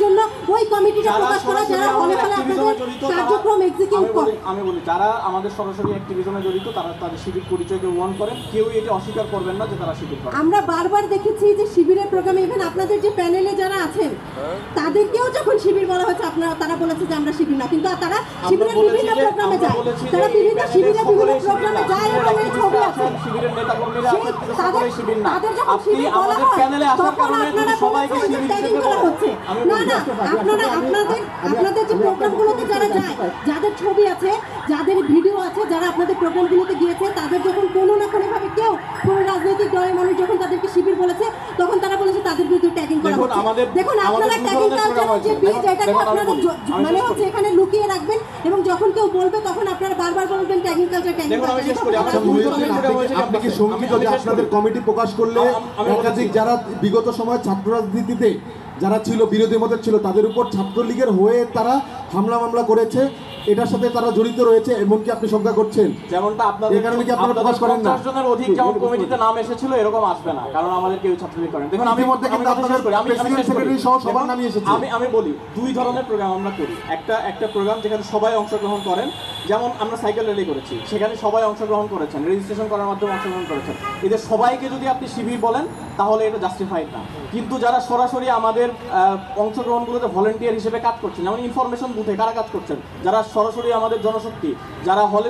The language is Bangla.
জন্য ওই কমিটিটা প্রকাশ করা যারা হলে হলে আপনাদের কার্যক্রম এক্সিকিউট করে। আমি বলি যারা আমাদের সরাসরি অ্যাক্টিভিজমে জড়িত তারা তাদের শিবির পরিচয়কে ওয়ান করেন, কেউ এটা অস্বীকার করবেন না যে তারা শিবির করে। আমরা বারবার দেখেছি যে শিবিরের প্রোগ্রামে ইভেন আপনাদের যে প্যানেলে যারা আছেন তাদেরকেও যখন শিবির বলা হচ্ছে আপনারা তারা বলেছে যে আমরা শিবির না, কিন্তু তারা শিবিরের বিভিন্ন প্রোগ্রামে যায়, তারা বিভিন্ন শিবিরের বিভিন্ন প্রোগ্রামে যায় এবং এই ছবি আছে শিবিরের নেতাকর্মীরা সকলেই শিবির না। তাদের যখন আপনি শিবির বলা আমাদের হয় প্যানেলে আসার তখন কারণে আপনারা সবাইকে বলছেন যে শিবির ট্যাগিং হিসেবে করা হচ্ছে। না না, আপনারা আপনাদের যে প্রোগ্রামগুলোতে যারা যায়, যাদের ছবি আছে, যাদের ভিডিও আছে, যারা আপনাদের প্রোগ্রামগুলোতে গিয়েছে, তাদের যখন কোনো না কোনোভাবে কেউ কোনো রাজনৈতিক দলের মানুষ যখন তাদেরকে শিবির বলেছে তখন তারা বলেছে তাদের বিরুদ্ধে ট্যাগিং করা হচ্ছে। দেখুন আপনারা ট্যাগিং কালচারের যে বীজ এটাকে আপনারা মানে হচ্ছে এখানে লুকিয়ে রাখবেন এবং যখন কেউ বলবে তখন আপনারা বারবার বলবেন ট্যাগিং কালচার ট্যাগিং কালচার। আপনি কি শঙ্কিত যে আপনাদের কমিটি প্রকাশ করলে একাধিক যারা বিগত সময় ছাত্র রাজনীতিতে যারা ছিল বিরোধী মতের ছিল তাদের উপর ছাত্রলীগের হয়ে তারা হামলা মামলা করেছে, এটার সাথে তারা জড়িত রয়েছে এমনকি আপনি শঙ্কা করছেন? যেমনটা আপনাদের এই কারণে কি আপনারা প্রকাশ করেন না? 50 জনের অধিক যেমন কমিটিতে নাম এসেছিল এরকম আসবে না, কারণ আমাদের কেউ ছাত্রলীগ করেন। দেখুন আমি সবার নামই এসেছে। আমি বলি দুই ধরনের প্রোগ্রাম আমরা করি। একটা প্রোগ্রাম যেখানে সবাই অংশগ্রহণ করেন, যেমন আমরা সাইকেল র্যালি করেছি, সেখানে সবাই অংশগ্রহণ করেছেন, রেজিস্ট্রেশন করার মাধ্যমে অংশগ্রহণ করেছেন। এদের সবাইকে যদি আপনি শিবির বলেন তাহলে এটা জাস্টিফাইড না। কিন্তু যারা সরাসরি আমাদের অংশগ্রহণগুলোতে ভলেন্টিয়ার হিসেবে কাজ করছেন, যেমন ইনফরমেশন বুথে কারা কাজ করছেন, যারা সরাসরি আমাদের জনশক্তি, যারা হল